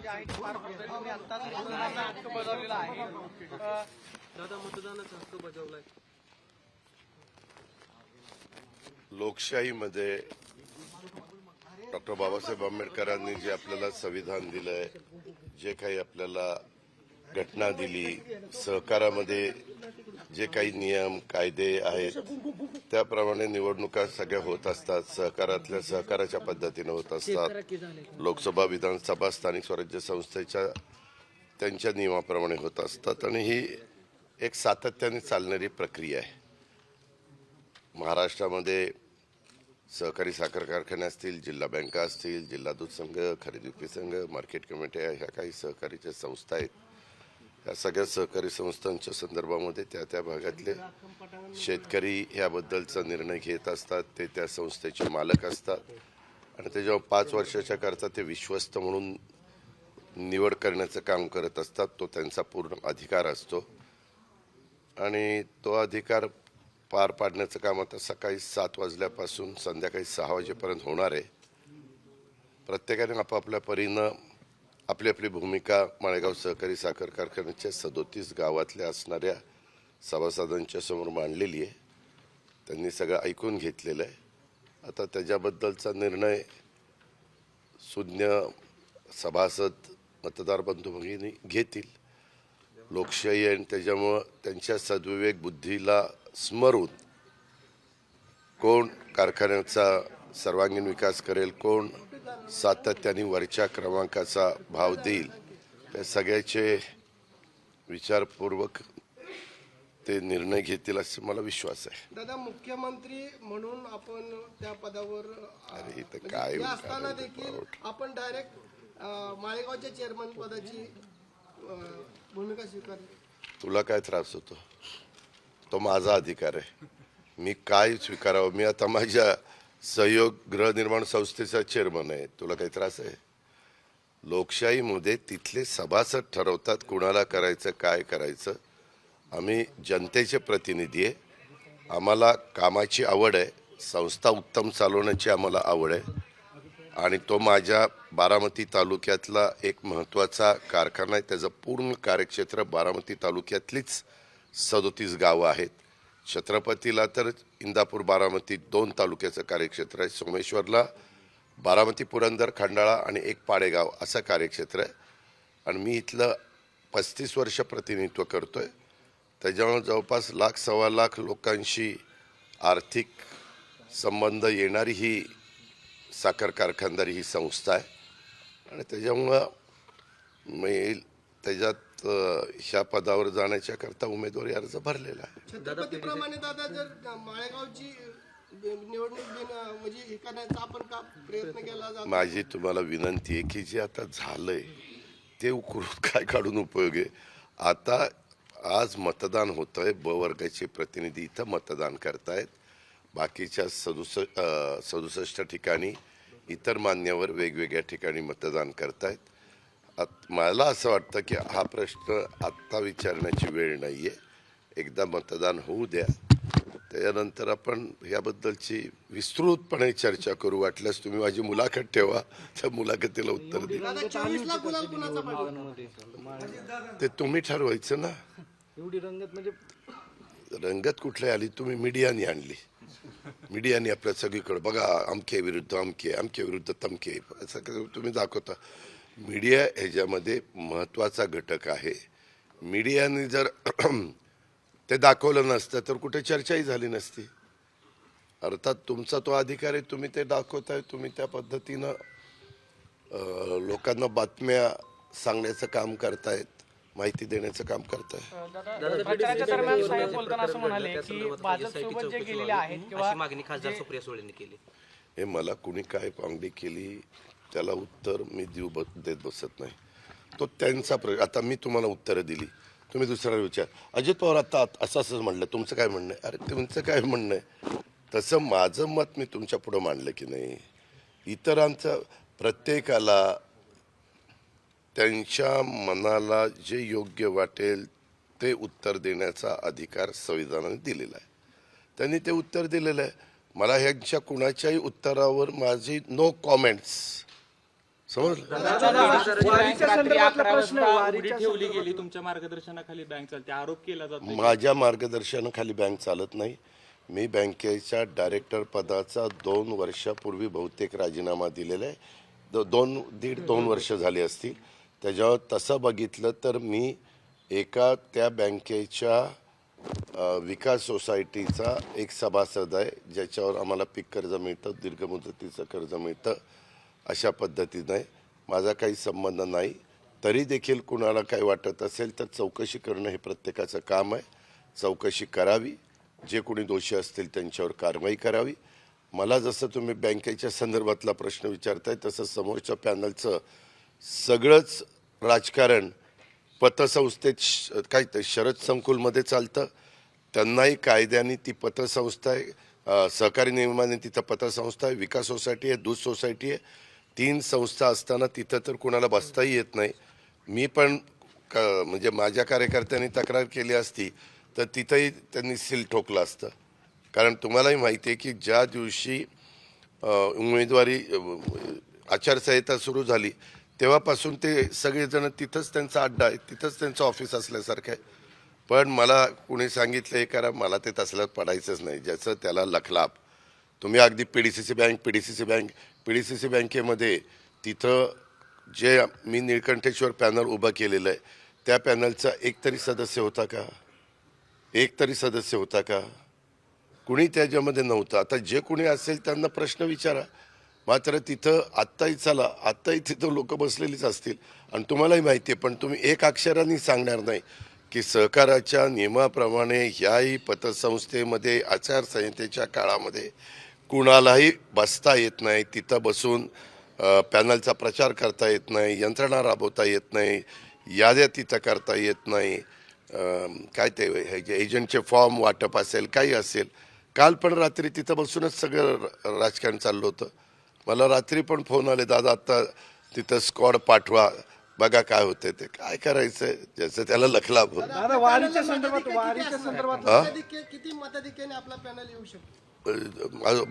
जे आहे ते पार पडतोय. तुम्ही आता मतदानाचा हक्क बजावलेला आहे. दादा मतदानाचा हक्क बजावलाय. लोकशाहीमध्ये डॉक्टर बाबासाहेब आंबेडकरांनी जे आपल्याला संविधान दिलंय, जे काही आपल्याला घटना दिली, सहकारामध्ये जे काही नियम कायदे आहेत त्याप्रमाणे निवडणुका सगळ्या होत असतात. सहकारातल्या सहकाराच्या पद्धतीने होत असतात. लोकसभा, विधानसभा, स्थानिक स्वराज्य संस्थेच्या त्यांच्या नियमाप्रमाणे होत असतात आणि ही एक सातत्याने चालणारी प्रक्रिया आहे. महाराष्ट्रामध्ये सहकारी साखर कारखाने असतील, जिल्हा बँका असतील, जिल्हा दूध संघ, खरेदी विक्री संघ, मार्केट कमिट्या, ह्या काही सहकारीच्या संस्था आहेत. या सगळ्या सहकारी संस्थांच्या संदर्भामध्ये त्या भागातले शेतकरी याबद्दलचा निर्णय घेत असतात. ते त्या संस्थेचे मालक असतात आणि ते जेव्हा 5 वर्षाच्या करता ते विश्वस्त म्हणून निवड करण्याचं काम करत असतात. तो त्यांचा पूर्ण अधिकार असतो आणि तो अधिकार पार पाडण्याचं काम आता सकाळी 7 वाजल्यापासून संध्याकाळी 6 वाजेपर्यंत होणार आहे. प्रत्येकाने आपापल्या परीनं आपली आपली भूमिका माळेगाव सहकारी साखर कारखान्याच्या 37 गावातल्या असणाऱ्या सभासदांच्या समोर मांडलेली आहे. त्यांनी सगळं ऐकून घेतलेलं आहे. आता त्याच्याबद्दलचा निर्णय सुज्ञ सभासद मतदार बंधू भगिनी घेतील. लोकशाही आहे आणि त्याच्यामुळं त्यांच्या सद्विवेक बुद्धीला स्मरून कोण कारखान्याचा सर्वांगीण विकास करेल, कोण सातत्याने वरच्या क्रमांकाचा भाव देईल, त्या सगळ्याचे विचारपूर्वक ते निर्णय घेतील असे मला विश्वास आहे. दादा, मुख्यमंत्री म्हणून आपण त्या पदावर काय असताना देखील आपण डायरेक्ट माळेगावच्या चेअरमन पदाची भूमिका स्वीकारली. तुला काय त्रास होतो? तो माझा अधिकार आहे. मी काय स्वीकारावं? मी आता माझ्या सहयोग गृहनिर्माण संस्थेचा चेअरमन आहे. तुला काही त्रास आहे? लोकशाहीमध्ये तिथले सभासद ठरवतात कुणाला करायचं, काय करायचं. आम्ही जनतेचे प्रतिनिधी आहे. आम्हाला कामाची आवड आहे. संस्था उत्तम चालवण्याची आम्हाला आवड आहे आणि तो माझ्या बारामती तालुक्यातला एक महत्त्वाचा कारखाना आहे. त्याचं पूर्ण कार्यक्षेत्र बारामती तालुक्यातलीच 37 गावं आहेत. छत्रपतीला तर इंदापूर बारामती 2 तालुक्याचं कार्यक्षेत्र आहे. सोमेश्वरला बारामती, पुरंदर, खंडाळा आणि एक पाडेगाव असं कार्यक्षेत्र आहे आणि मी इथलं 35 वर्ष प्रतिनिधित्व करतोय. त्याच्यामुळे जवळपास 1,00,000-1.25 लाख लोकांशी आर्थिक संबंध येणारी ही साखर कारखानदारी ही संस्था आहे आणि त्याच्यामुळं मी त्याच्यात ह्या पदावर जाण्याच्या करता उमेदवारी अर्ज भरलेला आहे. छत्रपतीप्रमाणे दादा, जर माळेगावची निवडणूक म्हणजे हे करण्याचा आपण का प्रयत्न केला जातो? माझी तुम्हाला विनंती आहे की जे आता झालंय ते उकरून काय काढून उपयोग आहे. आता आज मतदान होतंय. ब वर्गाचे प्रतिनिधी इथं मतदान करतायत. बाकीच्या 67 ठिकाणी इतर मान्यवर वेगवेगळ्या ठिकाणी मतदान करतायत. मला असं वाटतं की हा प्रश्न आत्ता विचारण्याची वेळ नाही आहे. एकदा मतदान होऊ द्या, त्याच्यानंतर आपण याबद्दलची विस्तृतपणे चर्चा करू. वाटल्यास तुम्ही माझी मुलाखत ठेवा, त्या मुलाखतीला उत्तर दे. ते तुम्ही ठरवायचं ना. एवढी रंगत म्हणजे रंगत कुठली आली? तुम्ही मीडियाने आणली. मीडियाने आपल्या सगळीकडे बघा, अमके विरुद्ध अमके, अमके विरुद्ध तमके असं तुम्ही दाखवता. मीडिया ह्याच्यामध्ये महत्त्वाचा घटक आहे. मीडियाने जर ते दाखवलं नसतं तर कुठे चर्चाही झाली नसती. अर्थात तुमचा तो अधिकार आहे, तुम्ही ते दाखवताय. तुम्ही त्या पद्धतीनं लोकांना बातम्या सांगण्याचं काम करतायत, माहिती देण्याचं काम करताय. प्रचाराच्या दरम्यान साहेब बोलताना असं म्हणाले की भाजप सोबत जे गेलेले आहेत किंवा मागणी खासदार सुप्रिया सुळेंनी केली. हे मला कुणी काय पांगडी केली त्याला उत्तर मी देत बसत नाही. तो त्यांचा आता मी तुम्हाला उत्तरं दिली, तुम्ही दुसरा विचार. अजित पवार आता असं असं म्हणलं, तुमचं काय म्हणणं आहे? अरे तुमचं काय म्हणणं आहे? तसं माझं मत मी तुमच्या पुढं मांडलं की नाही. इतरांचं प्रत्येकाला त्यांच्या मनाला जे योग्य वाटेल ते उत्तर देण्याचा अधिकार संविधानाने दिलेला आहे. त्यांनी ते उत्तर दिलेलं आहे. मला ह्यांच्या कुणाच्याही उत्तरावर माझी नो कॉमेंट्स. समजलं? वारीच्या संदर्भातला प्रश्न आहे. उडी ठेवली गेली तुमच्या मार्गदर्शनाखाली बँक चालते आरोप केला जातो. माझ्या मार्गदर्शनाखाली बँक चालत नाही. मी बँकेच्या डायरेक्टर पदाचा 2 वर्षापूर्वी बहुतेक राजीनामा दिलेला आहे. 2.5 वर्ष झाली असतील. त्याच्यावर तसं बघितलं तर मी एका त्या बँकेच्या विकास सोसायटीचा एक सभासद आहे, ज्याच्यावर आम्हाला पीक कर्ज मिळतं, दीर्घ मुदतीचं कर्ज मिळतं. अशा पद्धतीने माझा काही संबंध नाही. तरी देखील कुणाला काही वाटत असेल तर चौकशी करणं हे प्रत्येकाचं काम आहे. चौकशी करावी, जे कोणी दोषी असतील त्यांच्यावर कारवाई करावी. मला जसं तुम्ही बँकेच्या संदर्भातला प्रश्न विचारताय तसं समोरच्या पॅनलचं सगळंच राजकारण पतसंस्थेत काय ते शरद संकुलमध्ये चालतं. त्यांनाही कायद्याने ती पतसंस्था आहे, सहकारी नियमाने तिथं पतसंस्था आहे, विकास सोसायटी आहे, दूध सोसायटी आहे. 3 संस्था असताना तिथं तर कुणाला बसताही येत नाही. मी पण म्हणजे माझ्या कार्यकर्त्यांनी तक्रार केली असती तर तिथंही त्यांनी सील ठोकलं असतं. कारण तुम्हालाही माहिती आहे की ज्या दिवशी उमेदवारी आचारसंहिता सुरू झाली तेव्हापासून ते सगळेजण तिथंच त्यांचा अड्डा आहे, तिथंच त्यांचं ऑफिस असल्यासारखं आहे. पण मला कुणी सांगितलं हे करा, मला ते तसलं पडायचंच नाही. ज्याचं त्याला लखलाभ. तुम्ही अगदी पीडीसीसी बँकेमध्ये तिथं जे मी निळकंठेश्वर पॅनल उभं केलेलं आहे त्या पॅनलचा एक तरी सदस्य होता का? कुणी त्याच्यामध्ये नव्हतं. आता जे कुणी असेल त्यांना प्रश्न विचारा. मात्र तिथं आत्ताही तिथं लोक बसलेलीच असतील आणि तुम्हालाही माहिती आहे. पण तुम्ही एक अक्षराने सांगणार नाही की सहकाराच्या नियमाप्रमाणे ह्याही पतसंस्थेमध्ये आचारसंहितेच्या काळामध्ये कुणालाही बसता येत नाही, तिथं बसून पॅनलचा प्रचार करता येत नाही, यंत्रणा राबवता येत नाही, याद्या तिथं करता येत नाही, काय ते एजंटचे फॉर्म वाटप असेल, काही असेल. काल पण रात्री तिथं बसूनच सगळं राजकारण चाललं होतं. मला रात्री पण फोन आले, दादा आत्ता तिथं स्क्वॉड पाठवा, बघा काय होतंय ते. काय करायचंय, ज्याचं त्याला लखलाभ होत. दादा वारीच्या संदर्भात किती मताधिक्याने आपला पॅनल येऊ शकतो?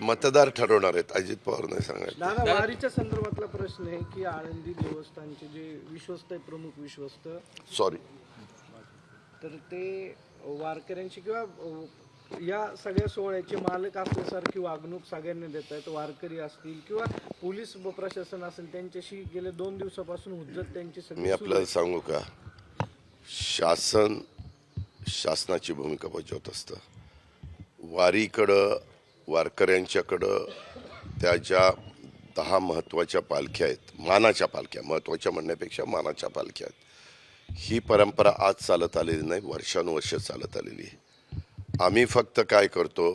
मतदार ठरवणार आहेत, अजित पवार नाही सांगायचं. दादा वारीच्या संदर्भातला प्रश्न आहे की आळंदी देवस्थानचे जे विश्वस्त आहे, प्रमुख विश्वस्त, सॉरी, तर ते वारकऱ्यांची किंवा या सगळ्या सोहळ्याचे मालक असल्यासारखी वागणूक सगळ्यांनी देत आहेत. वारकरी असतील किंवा पोलीस प्रशासन असेल, त्यांच्याशी गेले 2 दिवसापासून हुज्जत त्यांची मी सगळी आपल्याला सांगू का, शासनाची भूमिका बजावत असतं. वारीकडं, वारकऱ्यांच्याकडं त्या ज्या 10 महत्त्वाच्या पालख्या आहेत, मानाच्या पालख्या, महत्त्वाच्या म्हणण्यापेक्षा मानाच्या पालख्या आहेत, ही परंपरा आज चालत आलेली नाही, वर्षानुवर्ष चालत आलेली आहे. आम्ही फक्त काय करतो,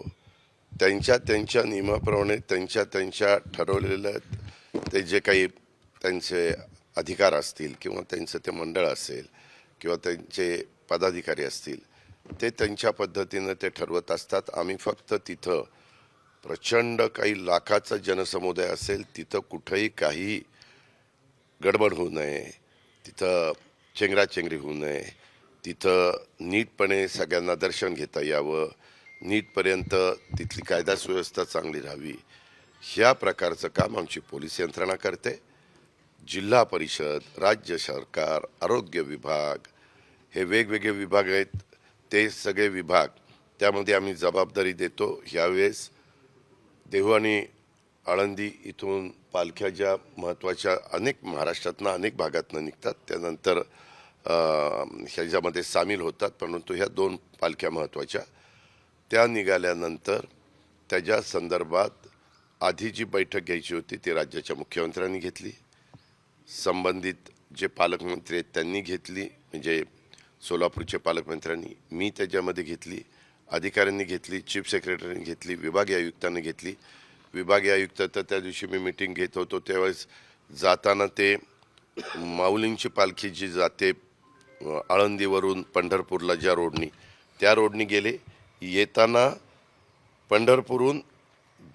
त्यांच्या नियमाप्रमाणे त्यांच्या ठरवलेल्या ते जे काही त्यांचे अधिकार असतील किंवा त्यांचं ते मंडळ असेल किंवा त्यांचे पदाधिकारी असतील, ते त्यांच्या पद्धतीनं ते ठरवत असतात. आम्ही फक्त तिथं प्रचंड काही लाखाचा जनसमुदाय असेल, तिथं कुठंही काही गडबड होऊ नये, तिथं चेंगराचेंगरी होऊ नये, तिथं नीटपणे सगळ्यांना दर्शन घेता यावं, नीटपर्यंत तिथली कायदा सुव्यवस्था चांगली राहावी, ह्या प्रकारचं काम आमची पोलीस यंत्रणा करते. जिल्हा परिषद, राज्य सरकार, आरोग्य विभाग, हे वेगवेगळे विभाग आहेत. ते सगळे विभाग त्यामध्ये आम्ही जबाबदारी देतो. ह्यावेळेस देहू आणि आळंदी इथून पालख्या ज्या महत्त्वाच्या अनेक महाराष्ट्रातनं अनेक भागातनं निघतात, त्यानंतर ह्याच्यामध्ये सामील होतात. परंतु ह्या 2 पालख्या महत्त्वाच्या त्या निघाल्यानंतर त्याच्या संदर्भात आधी जी बैठक घ्यायची होती ती राज्याच्या मुख्यमंत्र्यांनी घेतली, संबंधित जे पालकमंत्री आहेत त्यांनी घेतली, म्हणजे सोलापूरचे पालकमंत्र्यांनी, मी त्याच्यामध्ये घेतली, अधिकाऱ्यांनी घेतली, चीफ सेक्रेटरीने घेतली, विभागीय आयुक्तांनी घेतली. विभागीय आयुक्त तर त्या दिवशी मी मीटिंग घेत होतो त्यावेळेस जाताना ते माऊलींची पालखी जी जाते आळंदीवरून पंढरपूरला ज्या रोडनी, त्या रोडनी गेले. येताना पंढरपूरहून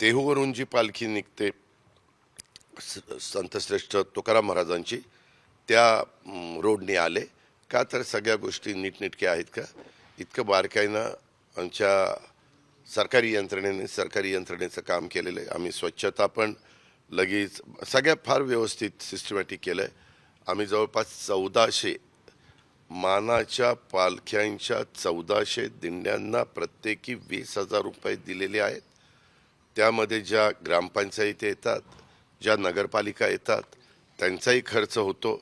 देहूवरून जी पालखी निघते संतश्रेष्ठ तुकाराम महाराजांची, त्या रोडनी आले का, तर सगळ्या गोष्टी नीटनेटक्या आहेत का, इतकं बारकाईनं आमच्या सरकारी यंत्रणेचं काम केलेलं आहे. आम्ही स्वच्छता पण लगेच सगळ्या फार व्यवस्थित सिस्टमॅटिक केलं आहे. आम्ही जवळपास 1400 मानाच्या पालख्यांच्या 1400 दिंड्यांना प्रत्येकी 20,000 रुपये दिलेले आहेत. त्यामध्ये ज्या ग्रामपंचायती येतात, ज्या नगरपालिका येतात, त्यांचाही खर्च होतो.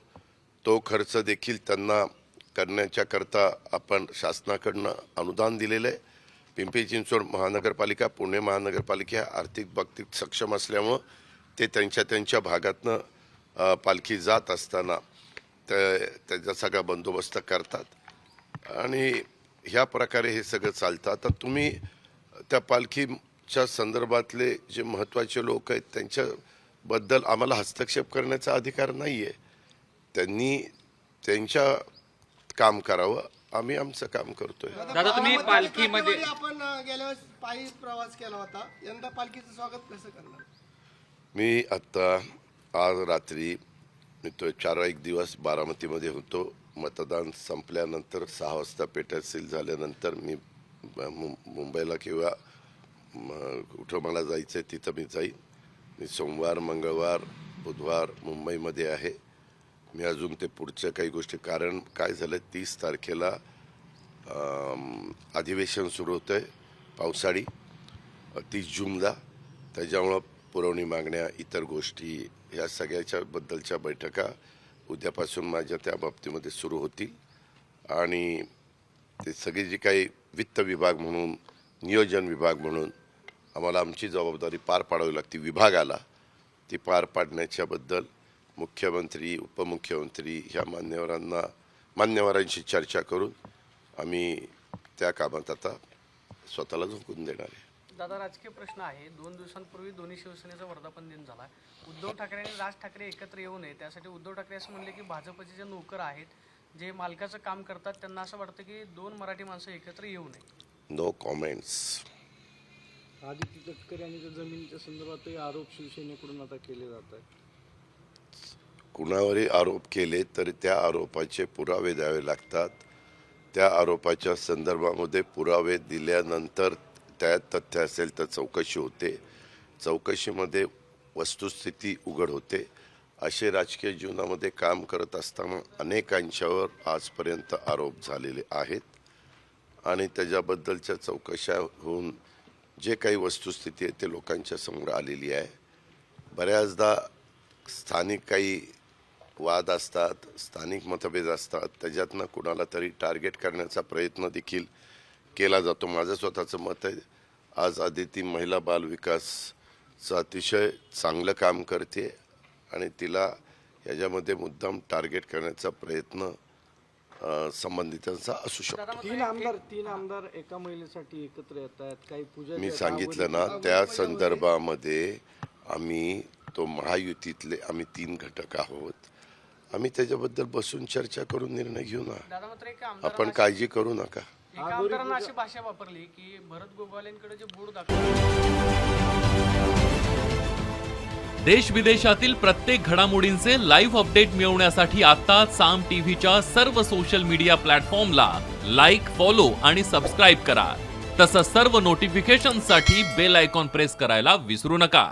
तो खर्च देखील त्यांना करण्याच्याकरता आपण शासनाकडनं अनुदान दिलेलं आहे. पिंपरी चिंचवड महानगरपालिका, पुणे महानगरपालिका आर्थिक बाबतीत सक्षम असल्यामुळं ते त्यांच्या भागातनं पालखी जात असताना त्याचा सगळा बंदोबस्त करतात आणि ह्या प्रकारे हे सगळं चालतं. आता तुम्ही त्या पालखीच्या संदर्भातले जे महत्त्वाचे लोक आहेत त्यांच्याबद्दल आम्हाला हस्तक्षेप करण्याचा अधिकार नाही आहे. त्यांनी त्यांच्या काम करावं, आम्ही आमचं काम करतोय. दादा तुम्ही पालखीमध्ये आपण गेल्या वेळेस पायी प्रवास केला होता, यंदा पालखीचं स्वागत कसं करणार? मी आत्ता आज रात्री मी तो 4 दिवस बारामतीमध्ये होतो. मतदान संपल्यानंतर 6 वाजता पेटा सील झाल्यानंतर मी मुंबईला किंवा कुठं मला जायचं आहे तिथं मी जाईन. मी सोमवार, मंगळवार, बुधवार मुंबईमध्ये आहे. मी अजून ते पुढच्या काही गोष्टी, कारण काय झालं 30 तारखेला अधिवेशन सुरू होतं आहे पावसाळी 30 जूनला. त्याच्यामुळं पुरवणी मागण्या, इतर गोष्टी ह्या सगळ्याच्या बद्दलच्या बैठका उद्यापासून माझ्या त्या बाबतीमध्ये सुरू होतील आणि ते सगळी जी काही वित्त विभाग म्हणून, नियोजन विभाग म्हणून आम्हाला आमची जबाबदारी पार पाडावी लागते विभागाला, ती पार पाडण्याच्याबद्दल मुख्यमंत्री, उपमुख्यमंत्री ह्या मान्यवरांशी चर्चा करून आम्ही त्या कामात आता स्वतःला झोकून देणार आहे. दादा राजकीय प्रश्न आहे. 2 दिवसांपूर्वी दोन्ही शिवसेनेचा वर्धापन दिन झाला. उद्धव ठाकरे आणि राज ठाकरे एकत्र येऊ नये त्यासाठी उद्धव ठाकरे असं म्हणले की भाजपचे जे नोकर आहेत, जे मालकाचं काम करतात, त्यांना असं वाटतं की 2 मराठी माणसं एकत्र येऊ नये. No comments. आदित्य तटकरे आणि त्या जमिनीच्या संदर्भातही आरोप शिवसेनेकडून आता केले जात आहेत. कुणावरही आरोप केले तरी त्या आरोपाचे पुरावे द्यावे लागतात. त्या आरोपाच्या संदर्भामध्ये पुरावे दिल्यानंतर त्यात तथ्य असेल तर चौकशी होते. चौकशीमध्ये वस्तुस्थिती उघड होते. असे राजकीय जीवनामध्ये काम करत असताना अनेकांच्यावर आजपर्यंत आरोप झालेले आहेत आणि त्याच्याबद्दलच्या चौकशा होऊन जे काही वस्तुस्थिती आहे ते लोकांच्या समोर आलेली आहे. बऱ्याचदा स्थानिक काही वाद असतात, स्थानिक मतभेद असतात, त्याच्यातनं कुणाला तरी टार्गेट करण्याचा प्रयत्न देखील केला जातो. माझं स्वतःचं मत आहे, आज आदिती महिला बाल विकासचं अतिशय चांगलं काम करते आणि तिला याच्यामध्ये मुद्दाम टार्गेट करण्याचा प्रयत्न संबंधितांचा असू शकतो. 3 आमदार एका महिलेसाठी एकत्र येत आहेत. काही पूजा मी सांगितलं ना, त्या संदर्भामध्ये आम्ही तो महायुतीतले आम्ही 3 घटक आहोत. आम्ही त्याच्याबद्दल बसून चर्चा करून निर्णय घेऊ ना. दादा मात्र एका आपण आमदारांना काळजी करू नका. एका आमदारांना अशी भाषा वापरली की भरत गोगावलेंकडे जे बोर्ड दाखवलं. देश विदेशातील प्रत्येक घडामोडींचे लाईव्ह अपडेट मिळवण्यासाठी आता साम टीव्हीच्या सर्व सोशल मीडिया प्लॅटफॉर्मला लाईक, फॉलो आणि सबस्क्राईब करा. तसंच सर्व नोटिफिकेशनसाठी बेल आयकॉन प्रेस करायला विसरू नका.